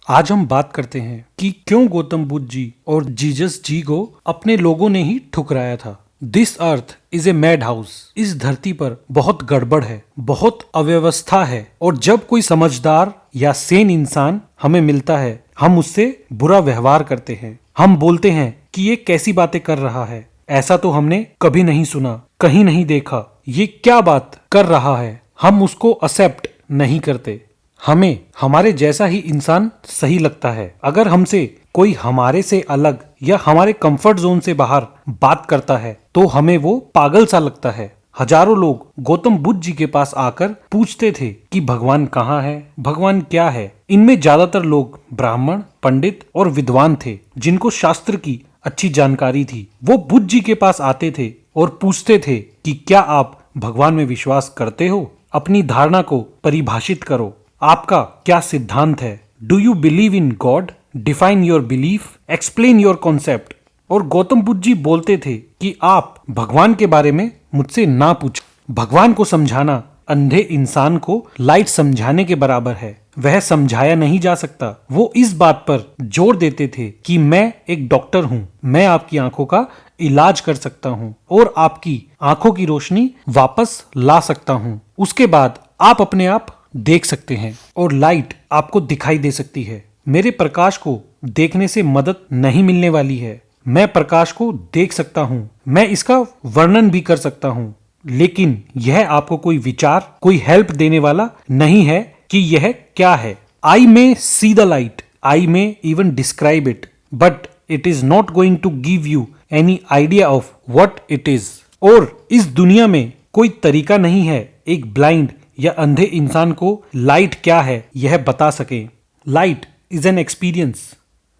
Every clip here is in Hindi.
आज हम बात करते हैं कि क्यों गौतम बुद्ध जी और जीसस जी को अपने लोगों ने ही ठुकराया था। This earth is a mad house. इस धरती पर बहुत गड़बड़ है, बहुत अव्यवस्था है, और जब कोई समझदार या सेन इंसान हमें मिलता है हम उससे बुरा व्यवहार करते हैं। हम बोलते हैं कि ये कैसी बातें कर रहा है, ऐसा तो हमने कभी नहीं सुना, कहीं नहीं देखा, ये क्या बात कर रहा है। हम उसको एक्सेप्ट नहीं करते। हमें हमारे जैसा ही इंसान सही लगता है। अगर हमसे कोई हमारे से अलग या हमारे कंफर्ट जोन से बाहर बात करता है तो हमें वो पागल सा लगता है। हजारों लोग गौतम बुद्ध जी के पास आकर पूछते थे कि भगवान कहाँ है, भगवान क्या है। इनमें ज्यादातर लोग ब्राह्मण, पंडित और विद्वान थे जिनको शास्त्र की अच्छी जानकारी थी। वो बुद्ध जी के पास आते थे और पूछते थे कि क्या आप भगवान में विश्वास करते हो? अपनी धारणा को परिभाषित करो। आपका क्या सिद्धांत है? Do you believe in God? Define your belief, explain your concept. और गौतम बुद्ध जी बोलते थे कि आप भगवान के बारे में मुझसे ना पूछो। भगवान को समझाना अंधे इंसान को लाइट समझाने के बराबर है। वह समझाया नहीं जा सकता। वो इस बात पर जोर देते थे कि मैं एक डॉक्टर हूँ, मैं आपकी आंखों का इलाज कर सकता हूँ और आपकी आंखों की रोशनी वापस ला सकता हूँ। उसके बाद आप अपने आप देख सकते हैं और लाइट आपको दिखाई दे सकती है। मेरे प्रकाश को देखने से मदद नहीं मिलने वाली है। मैं प्रकाश को देख सकता हूँ, मैं इसका वर्णन भी कर सकता हूँ, लेकिन यह आपको कोई विचार, कोई हेल्प देने वाला नहीं है कि यह क्या है। I may see the light, I may even describe it, but it is not going to give you any idea of what it is. और इस दुनिया में कोई तरीका नहीं है एक ब्लाइंड या अंधे इंसान को लाइट क्या है यह बता सके। Light is an experience.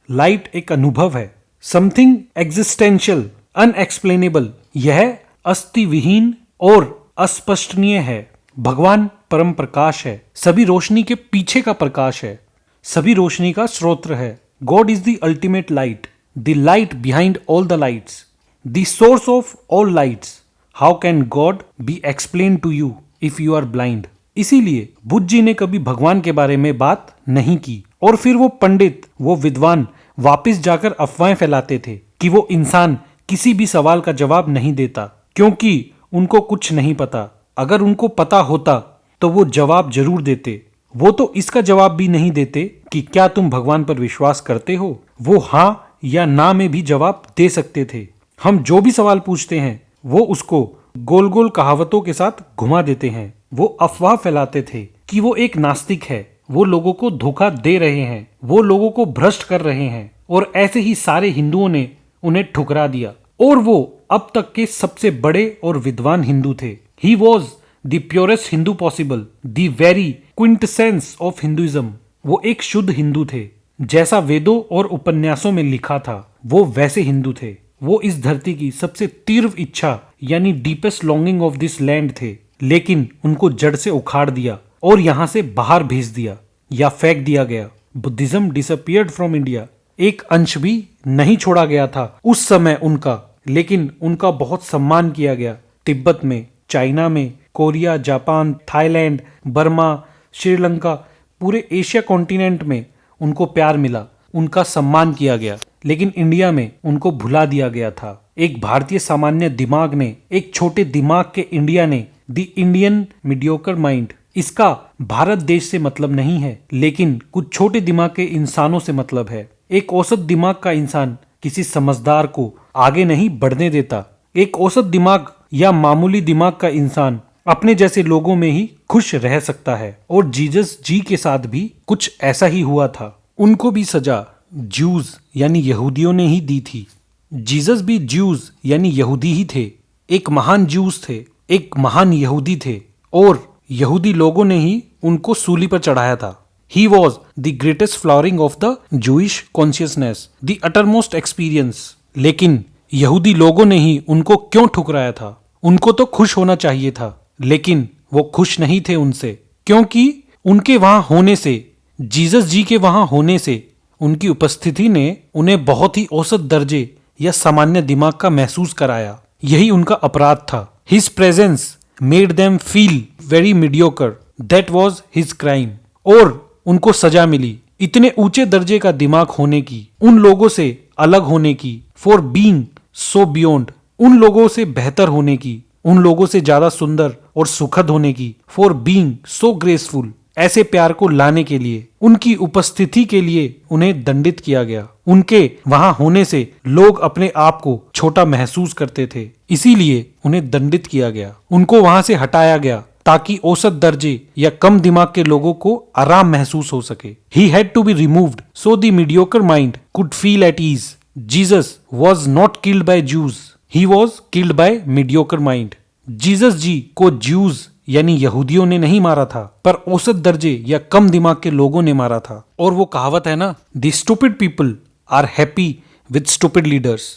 Light एक अनुभव है, समथिंग एग्जिस्टेंशियल, अनएक्सप्लेनेबल। यह अस्तिविहीन और अस्पष्टनीय है। भगवान परम प्रकाश है, सभी रोशनी के पीछे का प्रकाश है, सभी रोशनी का स्रोत है। God is the ultimate light, the light behind all the lights, the source of all lights. How can God be explain to you if you are blind? इसीलिए बुद्ध जी ने कभी भगवान के बारे में बात नहीं की। और फिर वो पंडित, वो विद्वान वापस जाकर अफवाहें फैलाते थे कि वो इंसान किसी भी सवाल का जवाब नहीं देता क्योंकि उनको कुछ नहीं पता। अगर उनको पता होता तो वो जवाब जरूर देते। वो तो इसका जवाब भी नहीं देते कि क्या तुम भगवान पर विश्वास करते हो। वो हाँ या ना में भी जवाब दे सकते थे। हम जो भी सवाल पूछते हैं वो उसको गोल गोल कहावतों के साथ घुमा देते हैं। वो अफवाह फैलाते थे कि वो एक नास्तिक है, वो लोगों को धोखा दे रहे हैं, वो लोगों को भ्रष्ट कर रहे हैं। और ऐसे ही सारे हिंदुओं ने उन्हें ठुकरा दिया। और वो अब तक के सबसे बड़े और विद्वान हिंदू थे। He was the purest Hindu possible, the very quintessence of Hinduism. वो एक शुद्ध हिंदू थे। जैसा वेदों और उपन्यासों में लिखा था वो वैसे हिंदू थे। वो इस धरती की सबसे तीव्र इच्छा यानी deepest longing of this land थे, लेकिन उनको जड़ से उखाड़ दिया और यहाँ से बाहर भेज दिया या फेंक दिया गया। Buddhism disappeared from India. एक अंश भी नहीं छोड़ा गया था उस समय उनका, लेकिन उनका बहुत सम्मान किया गया। तिब्बत में, चाइना में, Korea, Japan, Thailand, Burma, Sri Lanka, पूरे एशिया कॉन्टिनेंट में उनको प्यार मिला, उनका सम्मान किया गया। लेकिन इंडिया में उनको भुला दिया गया था। एक भारतीय सामान्य दिमाग ने, एक छोटे दिमाग के इंडिया ने, द इंडियन मीडियोकर माइंड, इसका भारत देश से मतलब नहीं है, लेकिन कुछ छोटे दिमाग के इंसानों से मतलब है। एक औसत दिमाग का इंसान किसी समझदार को आगे नहीं बढ़ने देता। एक औसत दिमाग या मामूली दिमाग का इंसान अपने जैसे लोगों में ही खुश रह सकता है। और जीसस जी के साथ भी कुछ ऐसा ही हुआ था। उनको भी सजा ज्यूज यानी यहूदियों ने ही दी थी। जीसस भी ज्यूज यानी यहूदी ही थे। एक महान ज्यूज थे, एक महान यहूदी थे, और यहूदी लोगों ने ही उनको सूली पर चढ़ाया था। He was the greatest flowering of the Jewish consciousness, the uttermost experience. लेकिन यहूदी लोगों ने ही उनको क्यों ठुकराया था? उनको तो खुश होना चाहिए था, लेकिन वो खुश नहीं थे उनसे, क्योंकि उनके वहां होने से, जीसस जी के वहां होने से, उनकी उपस्थिति ने उन्हें बहुत ही औसत दर्जे या सामान्य दिमाग का महसूस कराया। यही उनका अपराध था। His presence made them feel very mediocre, that was his crime. और उनको सजा मिली। इतने ऊंचे दर्जे का दिमाग होने की, उन लोगों से अलग होने की, फॉर बीइंग सो बियॉन्ड, उन लोगों से बेहतर होने की, उन लोगों से ज्यादा सुंदर और सुखद होने की, फॉर बीइंग सो ग्रेसफुल, ऐसे प्यार को लाने के लिए, उनकी उपस्थिति के लिए उन्हें दंडित किया गया। उनके वहां होने से लोग अपने आप को छोटा महसूस करते थे, इसीलिए उन्हें दंडित किया गया। उनको वहां से हटाया गया ताकि औसत दर्जे या कम दिमाग के लोगों को आराम महसूस हो सके। He had to be removed so the mediocre mind could feel at ease. Jesus was not killed by Jews. He was killed by mediocre mind. Jesus ji को ज्यूज यानी यहूदियों ने नहीं मारा था, पर औसत दर्जे या कम दिमाग के लोगों ने मारा था। और वो कहावत है ना, the stupid people are happy with stupid leaders,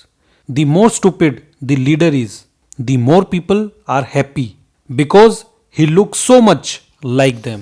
the more stupid the leader is, the more people are happy because he look so much like them.